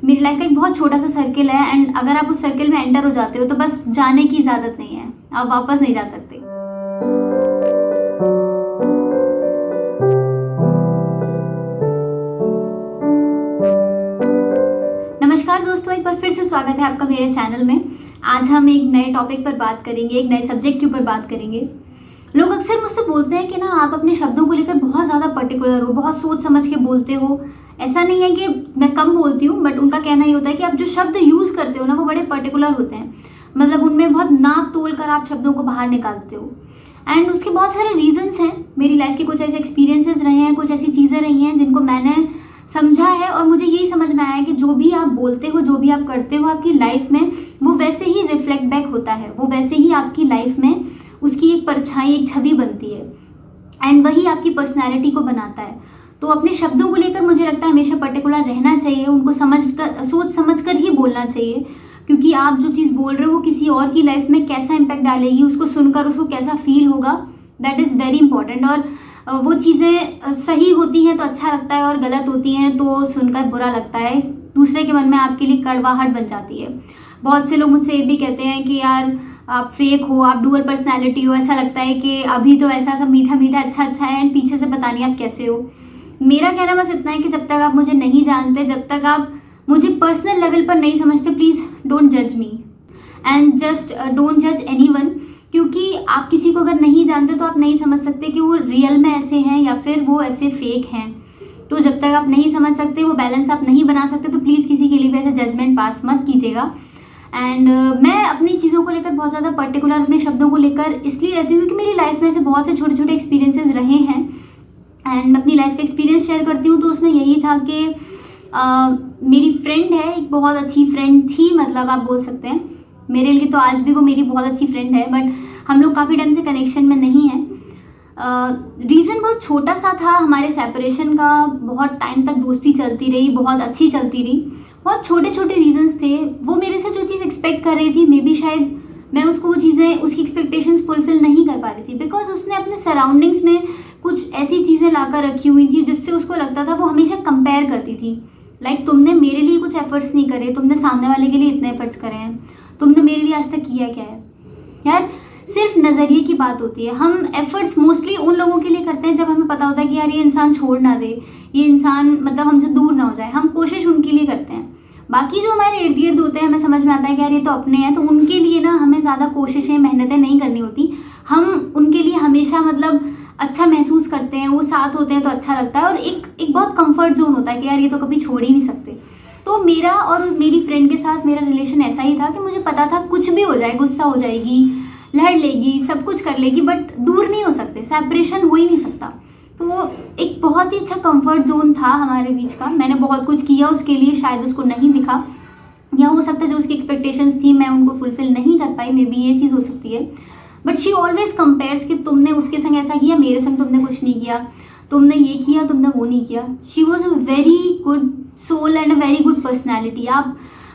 मेरी लाइफ का एक बहुत छोटा सा सर्किल है एंड अगर आप उस सर्किल में एंटर हो जाते हो तो बस जाने की इजाज़त नहीं है, आप वापस नहीं जा सकते। नमस्कार दोस्तों, एक बार फिर से स्वागत है आपका मेरे चैनल में। आज हम एक नए टॉपिक पर बात करेंगे, एक नए सब्जेक्ट के ऊपर बात करेंगे। लोग अक्सर मुझसे बोलते हैं कि ना आप अपने शब्दों को लेकर बहुत ज़्यादा पर्टिकुलर हो, बहुत सोच समझ के बोलते हो। ऐसा नहीं है कि मैं कम बोलती हूँ, बट उनका कहना ये होता है कि आप जो शब्द यूज़ करते हो ना वो बड़े पर्टिकुलर होते हैं। मतलब उनमें बहुत नाप तोल कर आप शब्दों को बाहर निकालते हो। एंड उसके बहुत सारे रीजंस हैं। मेरी लाइफ के कुछ ऐसे एक्सपीरियंसेस रहे हैं, कुछ ऐसी चीज़ें रही हैं जिनको मैंने समझा है और मुझे यही समझ में आया है कि जो भी आप बोलते हो, जो भी आप करते हो आपकी लाइफ में, वो वैसे ही रिफ्लेक्ट बैक होता है, वो वैसे ही आपकी लाइफ में उसकी एक परछाई, एक छवि बनती है एंड वही आपकी पर्सनैलिटी को बनाता है। तो अपने शब्दों को लेकर मुझे लगता है हमेशा पर्टिकुलर रहना चाहिए, उनको सोच समझ कर ही बोलना चाहिए, क्योंकि आप जो चीज़ बोल रहे हो वो किसी और की लाइफ में कैसा इम्पैक्ट डालेगी, उसको सुनकर उसको कैसा फील होगा, दैट इज़ वेरी इंपॉर्टेंट। और वो चीज़ें सही होती हैं तो अच्छा लगता है और गलत होती हैं तो सुनकर बुरा लगता है, दूसरे के मन में आपके लिए कड़वाहट बन जाती है। बहुत से लोग मुझसे ये भी कहते हैं कि यार आप फेक हो, आप डुअल पर्सनैलिटी हो, ऐसा लगता है कि अभी तो ऐसा सब मीठा मीठा अच्छा है एंड पीछे से पता नहीं आप कैसे हो। मेरा कहना बस इतना है कि जब तक आप मुझे नहीं जानते, जब तक आप मुझे पर्सनल लेवल पर नहीं समझते, प्लीज़ डोंट जज मी एंड जस्ट डोंट जज एनीवन, क्योंकि आप किसी को अगर नहीं जानते तो आप नहीं समझ सकते कि वो रियल में ऐसे हैं या फिर वो ऐसे फेक हैं। तो जब तक आप नहीं समझ सकते, वो बैलेंस आप नहीं बना सकते, तो प्लीज़ किसी के लिए भी ऐसे जजमेंट पास मत कीजिएगा। एंड मैं अपनी चीज़ों को लेकर बहुत ज़्यादा पर्टिकुलर, अपने शब्दों को लेकर इसलिए रहती हूँ क्योंकि मेरी लाइफ में ऐसे बहुत से छोटे छोटे एक्सपीरियंसेस रहे हैं एंड मैं अपनी लाइफ का एक्सपीरियंस शेयर करती हूँ। तो उसमें यही था कि मेरी फ्रेंड है, एक बहुत अच्छी फ्रेंड थी, मतलब आप बोल सकते हैं मेरे लिए तो आज भी वो मेरी बहुत अच्छी फ्रेंड है, बट हम लोग काफ़ी टाइम से कनेक्शन में नहीं हैं। रीज़न बहुत छोटा सा था हमारे सेपरेशन का, बहुत टाइम तक दोस्ती चलती रही, बहुत अच्छी चलती रही, बहुत छोटे छोटे रीजंस थे। वो मेरे से जो चीज़ एक्सपेक्ट कर रही थी, मे बी शायद मैं उसको वो चीज़ें, उसकी एक्सपेक्टेशंस फुलफिल नहीं कर पा रही थी, बिकॉज उसने अपने सराउंडिंग्स में कुछ ऐसी चीज़ें लाकर रखी हुई थी जिससे उसको लगता था, वो हमेशा कंपेयर करती थी। लाइक तुमने मेरे लिए कुछ एफर्ट्स नहीं करे, तुमने सामने वाले के लिए इतने एफर्ट्स करे हैं, तुमने मेरे लिए आज तक किया क्या है। यार सिर्फ नज़रिए की बात होती है। हम एफर्ट्स मोस्टली उन लोगों के लिए करते हैं जब हमें पता होता है कि यार ये इंसान छोड़ ना दे, ये इंसान मतलब हमसे दूर ना हो जाए, हम कोशिश उनके लिए करते हैं। बाकी जो हमारे इर्द गिर्द होते हैं, हमें समझ में आता है कि यार ये तो अपने हैं, तो उनके लिए ना हमें ज़्यादा कोशिशें, मेहनतें नहीं करनी होती। हम उनके लिए हमेशा मतलब अच्छा महसूस करते हैं, वो साथ होते हैं तो अच्छा लगता है और एक बहुत कंफर्ट जोन होता है कि यार ये तो कभी छोड़ ही नहीं सकते। तो मेरा और मेरी फ्रेंड के साथ मेरा रिलेशन ऐसा ही था कि मुझे पता था कुछ भी हो जाए, गुस्सा हो जाएगी, लड़ लेगी, सब कुछ कर लेगी, बट दूर नहीं हो सकते, सेपरेशन हो ही नहीं सकता। तो वो एक बहुत ही अच्छा कंफर्ट जोन था हमारे बीच का। मैंने बहुत कुछ किया उसके लिए, शायद उसको नहीं दिखा, या हो सकता है जो उसकी एक्सपेक्टेशंस थी मैं उनको फुलफिल नहीं कर पाई, मे बी ये चीज़ हो सकती है। बट शी ऑलवेज कंपेयर्स कि तुमने उसके संग ऐसा किया, मेरे संग तुमने कुछ नहीं किया, तुमने ये किया, तुमने वो नहीं किया। She was a very good soul and a very good personality.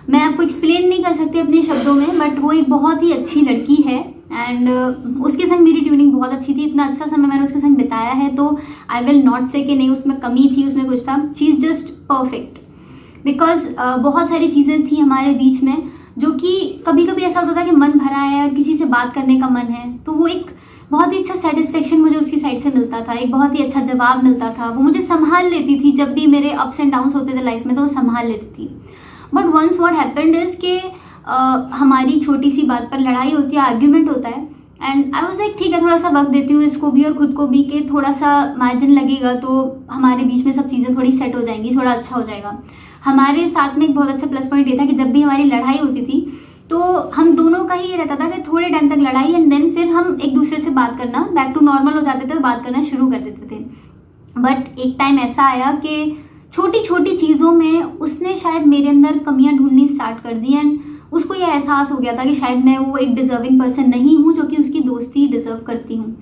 मैं आपको एक्सप्लेन नहीं कर सकती अपने शब्दों में, बट वो एक बहुत ही अच्छी लड़की है एंड उसके संग मेरी ट्यूनिंग बहुत अच्छी थी। इतना अच्छा समय मैंने उसके संग बिताया है तो आई विल नॉट से कि नहीं उसमें कमी थी, उसमें कुछ था। She is just perfect, because बहुत सारी चीज़ें थी हमारे बीच में जो कि कभी कभी ऐसा होता था कि मन भरा है और किसी से बात करने का मन है, तो वो एक बहुत ही अच्छा सेटिस्फेक्शन मुझे उसकी साइड से मिलता था, एक बहुत ही अच्छा जवाब मिलता था। वो मुझे संभाल लेती थी, जब भी मेरे अप्स एंड डाउन्स होते थे लाइफ में तो वो संभाल लेती थी। But once what happened is कि हमारी छोटी सी बात पर लड़ाई होती है, आर्ग्यूमेंट होता है एंड आई वाज लाइक ठीक है, थोड़ा सा वक्त देती हूँ इसको भी और खुद को भी कि थोड़ा सा मार्जिन लगेगा तो हमारे बीच में सब चीज़ें थोड़ी सेट हो जाएंगी, थोड़ा अच्छा हो जाएगा। हमारे साथ में एक बहुत अच्छा प्लस पॉइंट ये था कि जब भी हमारी लड़ाई होती थी तो हम दोनों का ही ये रहता था कि थोड़े टाइम तक लड़ाई एंड देन फिर हम एक दूसरे से बात करना बैक टू नॉर्मल हो जाते थे, बात करना शुरू कर देते थे। बट एक टाइम ऐसा आया कि छोटी छोटी चीज़ों में उसने शायद मेरे अंदर कमियां ढूंढनी स्टार्ट कर दी एंड उसको यह एहसास हो गया था कि शायद मैं वो एक डिज़र्विंग पर्सन नहीं हूँ जो कि उसकी दोस्ती डिज़र्व करती हूँ।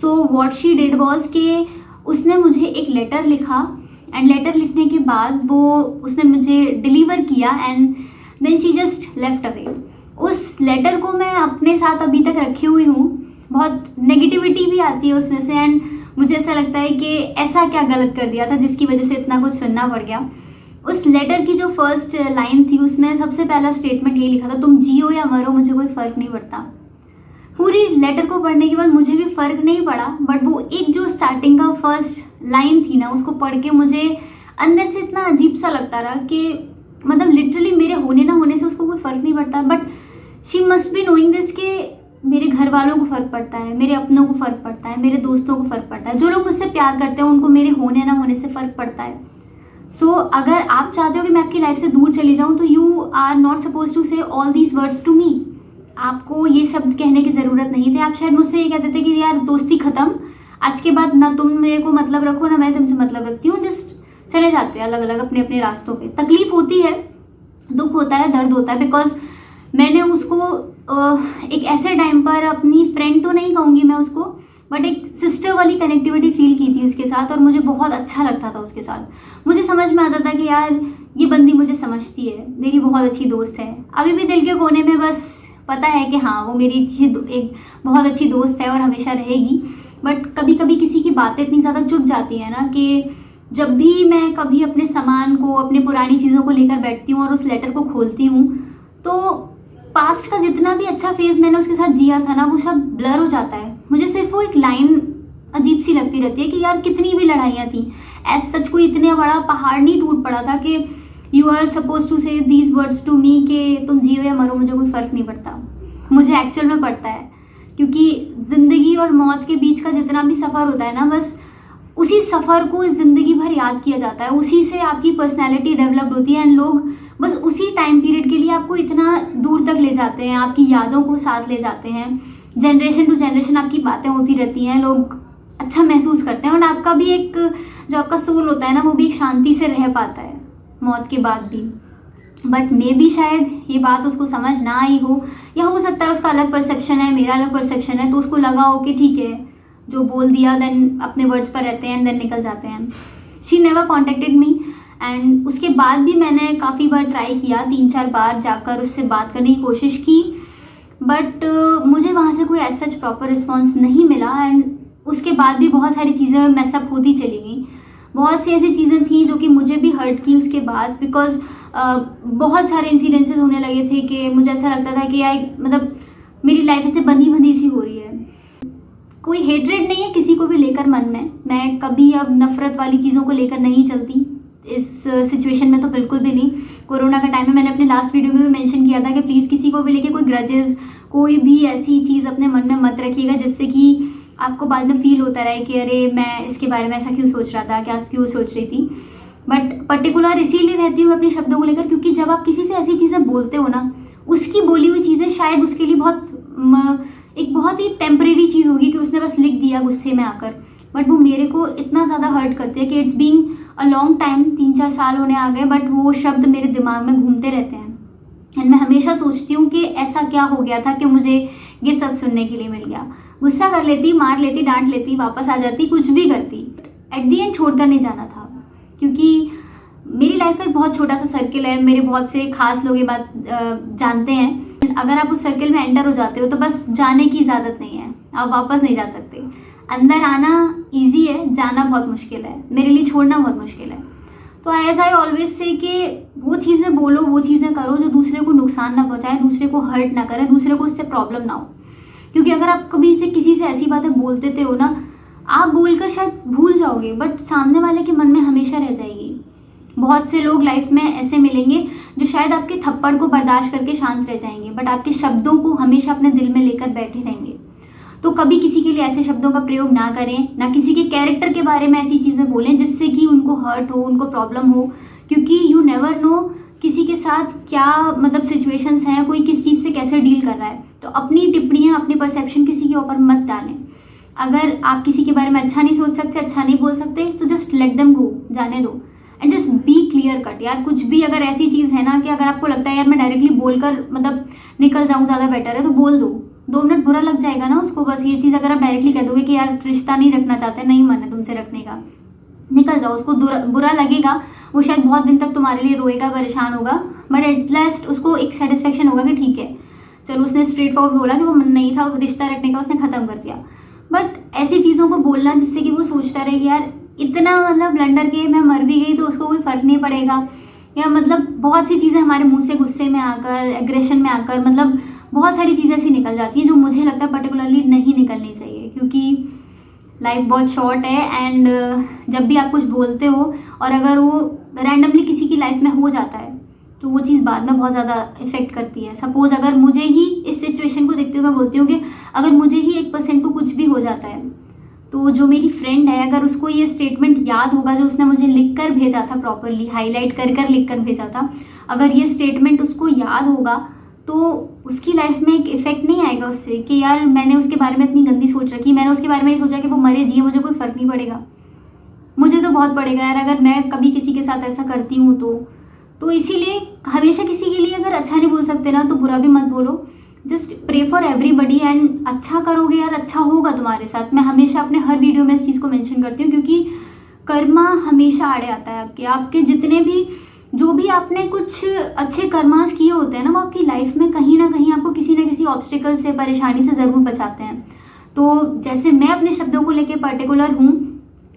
So what she did was कि उसने मुझे एक लेटर लिखा एंड लेटर लिखने के बाद वो उसने मुझे डिलीवर किया and then she just left away. उस लेटर को मैं अपने साथ अभी तक रखी हुई हूँ। बहुत नेगेटिविटी भी आती है उसमें से एंड मुझे ऐसा लगता है कि ऐसा क्या गलत कर दिया था जिसकी वजह से इतना कुछ सुनना पड़ गया। उस लेटर की जो फर्स्ट लाइन थी उसमें सबसे पहला स्टेटमेंट ये लिखा था, तुम जियो या मरो मुझे कोई फ़र्क नहीं पड़ता। पूरी लेटर को पढ़ने के बाद मुझे भी फ़र्क नहीं पड़ा, बट वो एक जो स्टार्टिंग का फर्स्ट लाइन थी ना, उसको पढ़ के मुझे अंदर से इतना अजीब सा लगता रहा कि मतलब लिटरली मेरे होने ना होने से उसको कोई फ़र्क नहीं पड़ता, but she must be knowing this कि मेरे घर वालों को फ़र्क पड़ता है, मेरे अपनों को फ़र्क पड़ता है, मेरे दोस्तों को फ़र्क पड़ता है, जो लोग मुझसे प्यार करते हैं उनको मेरे होने ना होने से फ़र्क पड़ता है। सो अगर आप चाहते हो कि मैं आपकी लाइफ से दूर चली जाऊँ तो you are not suppose to say all these words to me. आपको ये शब्द कहने की ज़रूरत नहीं थी। आप शायद मुझसे ये कहते थे कि यार दोस्ती ख़त्म, आज के बाद ना तुम मेरे को मतलब रखो ना मैं तुमसे मतलब रखती हूँ, जस्ट चले जाते हैं अलग अलग अपने अपने रास्तों पे। तकलीफ़ होती है, दुख होता है, दर्द होता है, बिकॉज मैंने उसको एक ऐसे टाइम पर अपनी फ्रेंड तो नहीं कहूँगी मैं उसको, बट एक सिस्टर वाली कनेक्टिविटी फील की थी उसके साथ, और मुझे बहुत अच्छा लगता था उसके साथ। मुझे समझ में आता था कि यार ये बंदी मुझे समझती है, मेरी बहुत अच्छी दोस्त है। अभी भी दिल के कोने में बस पता है कि हाँ वो मेरी एक बहुत अच्छी दोस्त है और हमेशा रहेगी। बट कभी कभी किसी की बातें इतनी ज़्यादा चुभ जाती है ना कि जब भी मैं कभी अपने सामान को, अपने पुरानी चीज़ों को लेकर बैठती हूँ और उस लेटर को खोलती हूँ, तो पास्ट का जितना भी अच्छा फेज़ मैंने उसके साथ जिया था ना, वो सब ब्लर हो जाता है। मुझे सिर्फ वो एक लाइन अजीब सी लगती रहती है कि यार कितनी भी लड़ाइयाँ थी, एज सच कोई इतना बड़ा पहाड़ नहीं टूट पड़ा था कि यू आर सपोज टू से दीज वर्ड्स टू मी कि तुम जियो या मरो मुझे कोई फ़र्क नहीं पड़ता। मुझे एक्चुअल में पड़ता है, क्योंकि ज़िंदगी और मौत के बीच का जितना भी सफ़र होता है ना, बस उसी सफ़र को ज़िंदगी भर याद किया जाता है, उसी से आपकी पर्सनैलिटी डेवलप्ड होती है। एंड लोग बस उसी टाइम पीरियड के लिए आपको इतना दूर तक ले जाते हैं, आपकी यादों को साथ ले जाते हैं। जनरेशन टू जनरेशन आपकी बातें होती रहती हैं, लोग अच्छा महसूस करते हैं, और आपका भी एक जो आपका सोल होता है ना, वो भी एक शांति से रह पाता है मौत के बाद भी। बट मे भी शायद ये बात उसको समझ ना आई हो, या हो सकता है उसका अलग परसेप्शन है, मेरा अलग परसेप्शन है, तो उसको लगा हो कि ठीक है जो बोल दिया, देन अपने वर्ड्स पर रहते हैं, देन निकल जाते हैं। She never contacted me, and उसके बाद भी मैंने काफ़ी बार ट्राई किया, 3-4 बार जाकर उससे बात करने की कोशिश की, बट मुझे वहाँ से कोई ऐसा सच प्रॉपर रिस्पॉन्स नहीं मिला। एंड उसके बाद भी बहुत सारी चीज़ें मैसअप होती चली गई। बहुत सी ऐसी चीज़ें थी जो कि मुझे भी हर्ट की उसके बाद, बिकॉज बहुत सारे इंसिडेंसेस होने लगे थे कि मुझे ऐसा लगता था कि यार मतलब मेरी लाइफ ऐसे बंधी बंधी सी हो रही है। कोई हेट्रेड नहीं है किसी को भी लेकर मन में, मैं कभी अब नफ़रत वाली चीज़ों को लेकर नहीं चलती इस सिचुएशन में, तो बिल्कुल भी नहीं। कोरोना का टाइम में मैंने अपने लास्ट वीडियो में भी मेंशन किया था कि प्लीज़ किसी को भी लेके कोई ग्रजेस, कोई भी ऐसी चीज़ अपने मन में मत रखिएगा जिससे कि आपको बाद में फील होता रहे कि अरे मैं इसके बारे में ऐसा क्यों सोच रहा था, क्या क्यों सोच रही थी। बट पर्टिकुलर इसीलिए रहती हूँ अपने शब्दों को लेकर, क्योंकि जब आप किसी से ऐसी चीज़ें बोलते हो ना, उसकी बोली हुई चीज़ें शायद उसके लिए एक बहुत ही टेम्परेरी चीज़ होगी कि उसने बस लिख दिया गुस्से में आकर, बट वो मेरे को इतना ज़्यादा हर्ट करती है कि it's being a long time, 3-4 साल होने आ गए, बट वो शब्द मेरे दिमाग में घूमते रहते हैं। एंड मैं हमेशा सोचती हूँ कि ऐसा क्या हो गया था कि मुझे ये सब सुनने के लिए मिल गया। गुस्सा कर लेती, मार लेती, डांट लेती, वापस आ जाती, कुछ भी करती, एट दी एंड छोड़कर नहीं जाना था, क्योंकि मेरी लाइफ का एक बहुत छोटा सा सर्किल है। मेरे बहुत से खास लोग ये बात जानते हैं। अगर आप उस सर्किल में एंटर हो जाते हो तो बस जाने की इजाज़त नहीं है, आप वापस नहीं जा सकते। अंदर आना ईजी है, जाना बहुत मुश्किल है, मेरे लिए छोड़ना बहुत मुश्किल है। तो एज आई ऑलवेज से कि वो चीज़ें बोलो, वो चीज़ें करो जो दूसरे को नुकसान ना पहुँचाए, दूसरे को हर्ट ना करे, दूसरे को उससे प्रॉब्लम ना हो। क्योंकि अगर आप कभी से किसी से ऐसी बातें बोलते थे हो ना, आप बोलकर शायद भूल जाओगे, बट सामने वाले के मन में हमेशा रह जाएगी। बहुत से लोग लाइफ में ऐसे मिलेंगे जो शायद आपके थप्पड़ को बर्दाश्त करके शांत रह जाएंगे, बट आपके शब्दों को हमेशा अपने दिल में लेकर बैठे रहेंगे। तो कभी किसी के लिए ऐसे शब्दों का प्रयोग ना करें, ना किसी के कैरेक्टर के बारे में ऐसी चीज़ें बोलें जिससे कि उनको हर्ट हो, उनको प्रॉब्लम हो, क्योंकि यू नेवर नो किसी के साथ क्या मतलब सिचुएशंस हैं, कोई किस चीज़ से कैसे डील कर रहा है। तो अपनी टिप्पणियाँ, अपनी परसेप्शन किसी के ऊपर मत डालें। अगर आप किसी के बारे में अच्छा नहीं सोच सकते, अच्छा नहीं बोल सकते, तो जस्ट लेट देम गो, जाने दो, and just be clear cut. यार कुछ भी अगर ऐसी चीज़ है ना कि अगर आपको लगता है यार मैं डायरेक्टली बोलकर मतलब निकल जाऊँ ज़्यादा बेटर है, तो बोल दो। 2 मिनट बुरा लग जाएगा ना उसको, बस ये चीज़ अगर आप डायरेक्टली कह दोगे कि यार रिश्ता नहीं रखना चाहते, नहीं मन है तुमसे रखने का, निकल जाओ। उसको बुरा लगेगा, वो शायद बहुत दिन तक तुम्हारे लिए रोएगा, परेशान होगा, बट एट लास्ट उसको एक सेटिस्फेक्शन होगा कि ठीक है चलो उसने स्ट्रेट फॉरवर्ड बोला कि वो मन नहीं था रिश्ता रखने का, उसने ख़त्म कर दिया। बट ऐसी चीज़ों को बोलना जिससे कि वो सोचता रहे कि यार इतना मतलब ब्लंडर के मैं मर भी गई तो उसको कोई फ़र्क नहीं पड़ेगा, या मतलब बहुत सी चीज़ें हमारे मुंह से गुस्से में आकर, एग्रेशन में आकर, मतलब बहुत सारी चीज़ें ऐसी निकल जाती हैं जो मुझे लगता है पर्टिकुलरली नहीं निकलनी चाहिए, क्योंकि लाइफ बहुत शॉर्ट है। एंड जब भी आप कुछ बोलते हो और अगर वो रैंडमली किसी की लाइफ में हो जाता है तो वो चीज़ बाद में बहुत ज़्यादा इफेक्ट करती है। सपोज़ अगर मुझे ही इस सिचुएशन को देखते हुए मैं बोलती हूँ कि अगर मुझे ही 1% को कुछ भी हो जाता है तो जो मेरी फ्रेंड है, अगर उसको ये स्टेटमेंट याद होगा जो उसने मुझे लिख कर भेजा था, प्रॉपरली हाईलाइट कर कर लिख कर भेजा था, अगर ये स्टेटमेंट उसको याद होगा तो उसकी लाइफ में एक इफेक्ट नहीं आएगा उससे कि यार मैंने उसके बारे में इतनी गंदी सोच रखी, मैंने उसके बारे में ये सोचा कि वो मरे जिए, मुझे कोई फ़र्क नहीं पड़ेगा। मुझे तो बहुत पड़ेगा यार अगर मैं कभी किसी के साथ ऐसा करती हूँ तो इसीलिए हमेशा किसी के लिए अगर अच्छा नहीं बोल सकते ना तो बुरा भी मत बोलो। Just pray for everybody and अच्छा करोगे यार, अच्छा होगा तुम्हारे साथ। मैं हमेशा अपने हर वीडियो में इस चीज़ को मेंशन करती हूँ, क्योंकि कर्मा हमेशा आड़े आता है आपके जितने भी जो भी आपने कुछ अच्छे कर्मास किए होते हैं ना, वो आपकी लाइफ में कहीं ना कहीं आपको किसी न किसी ऑब्स्टिकल से, परेशानी से ज़रूर बचाते हैं। तो जैसे मैं अपने शब्दों को लेकर पर्टिकुलर हूँ,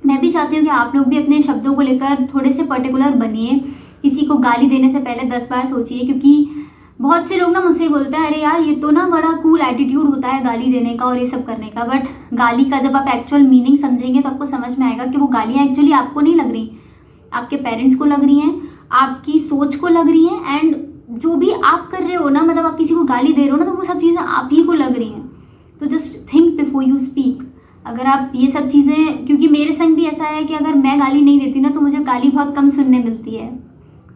मैं भी चाहती हूँ कि आप लोग भी अपने शब्दों को लेकर थोड़े से पर्टिकुलर बनिए। किसी को गाली देने से पहले 10 बार सोचिए, क्योंकि बहुत से लोग ना मुझसे बोलते हैं अरे यार ये तो ना बड़ा कूल एटीट्यूड होता है गाली देने का और ये सब करने का, बट गाली का जब आप एक्चुअल मीनिंग समझेंगे तो आपको समझ में आएगा कि वो गालियाँ एक्चुअली आपको नहीं लग रही, आपके पेरेंट्स को लग रही हैं, आपकी सोच को लग रही हैं। एंड जो भी आप कर रहे हो ना, मतलब आप किसी को गाली दे रहे हो ना, तो वो सब चीज़ें आप ही को लग रही हैं। तो just think before you speak. अगर आप ये सब चीज़ें, क्योंकि मेरे संग भी ऐसा है कि अगर मैं गाली नहीं देती ना तो मुझे गाली बहुत कम सुनने मिलती है,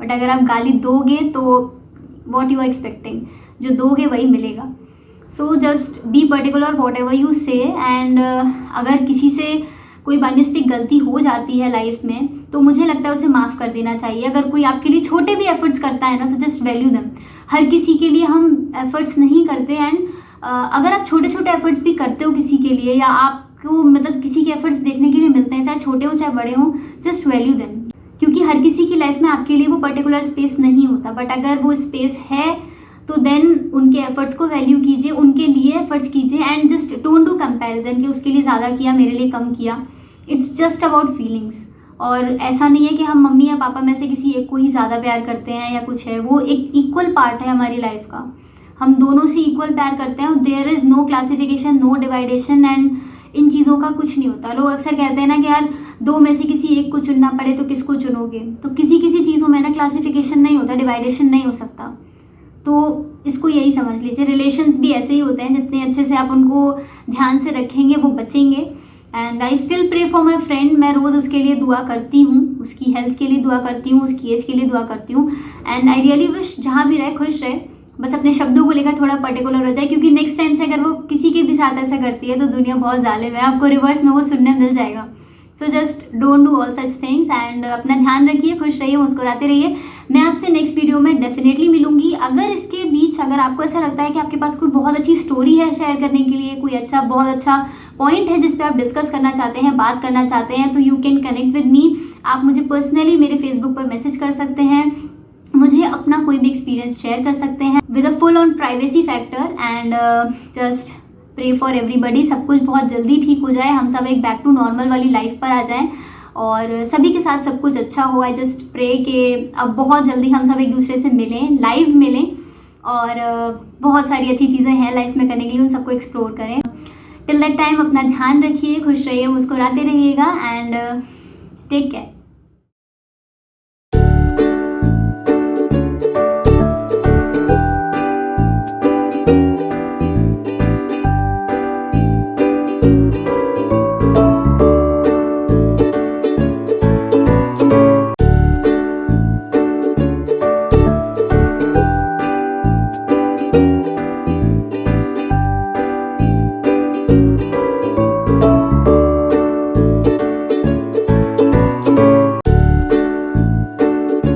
बट अगर आप गाली दोगे तो वॉट यू आर एक्सपेक्टिंग, जो दोगे वही मिलेगा। So just be particular what ever you से। एंड अगर किसी से कोई बाय मिस्टेक गलती हो जाती है लाइफ में तो मुझे लगता है उसे माफ़ कर देना चाहिए। अगर कोई आपके लिए छोटे भी एफर्ट्स करता है ना तो जस्ट वैल्यू देम। हर किसी के लिए हम एफर्ट्स नहीं करते। एंड अगर आप छोटे छोटे एफर्ट्स भी करते हो किसी के लिए, या आपको मतलब किसी के एफर्ट्स देखने के लिए मिलते हैं, चाहे छोटे हो चाहे बड़े हों, जस्ट वैल्यू देम। क्योंकि हर किसी की लाइफ में आपके लिए वो पर्टिकुलर स्पेस नहीं होता, बट अगर वो स्पेस है तो देन उनके एफर्ट्स को वैल्यू कीजिए, उनके लिए एफर्ट्स कीजिए। And just don't do comparison कि उसके लिए ज़्यादा किया मेरे लिए कम किया। It's just about feelings. और ऐसा नहीं है कि हम मम्मी या पापा में से किसी एक को ही ज़्यादा प्यार करते हैं या कुछ है, वो एक इक्वल पार्ट है हमारी लाइफ का। हम दोनों से इक्वल प्यार करते हैं। There is no classification, no dividation. And इन चीज़ों का कुछ नहीं होता। लोग अक्सर कहते हैं ना कि यार दो में से किसी एक को चुनना पड़े तो किसको चुनोगे, तो किसी किसी चीज़ों में ना क्लासिफिकेशन नहीं होता, डिवाइडेशन नहीं हो सकता। तो इसको यही समझ लीजिए। रिलेशंस भी ऐसे ही होते हैं, जितने अच्छे से आप उनको ध्यान से रखेंगे वो बचेंगे। And I still pray for my friend. मैं रोज़ उसके लिए दुआ करती हूँ, उसकी हेल्थ के लिए दुआ करती हूँ, उसकी एज के लिए दुआ करती हूँ। एंड आई रियली विश जहाँ भी रहे खुश रहे, बस अपने शब्दों को लेकर थोड़ा पर्टिकुलर हो जाए, क्योंकि नेक्स्ट टाइम से अगर वो किसी के भी साथ ऐसा करती है तो दुनिया बहुत जालिम है, आपको रिवर्स में वो सुनने मिल जाएगा। So just don't do all such things. And अपना ध्यान रखिए, खुश रहिए, मुस्कुराते रहिए। मैं आपसे नेक्स्ट वीडियो में डेफिनेटली मिलूंगी। अगर इसके बीच अगर आपको ऐसा लगता है कि आपके पास कोई बहुत अच्छी स्टोरी है शेयर करने के लिए, कोई अच्छा बहुत अच्छा पॉइंट है जिस पे आप डिस्कस करना चाहते हैं, बात करना चाहते हैं, तो you can connect with me. आप मुझे पर्सनली मेरे फेसबुक पर मैसेज कर सकते हैं, मुझे अपना कोई भी एक्सपीरियंस शेयर कर सकते हैं with a full on privacy factor. And just pray for everybody, सब कुछ बहुत जल्दी ठीक हो जाए, हम सब एक बैक टू नॉर्मल वाली लाइफ पर आ जाएं और सभी के साथ सब कुछ अच्छा हो। आई जस्ट प्रे कि अब बहुत जल्दी हम सब एक दूसरे से मिलें, लाइव मिलें, और बहुत सारी अच्छी चीज़ें हैं लाइफ में करने के लिए, उन सबको एक्सप्लोर करें। टिल दैट टाइम अपना ध्यान रखिए, खुश रहिए, मुस्कुराते रहिएगा। And take care.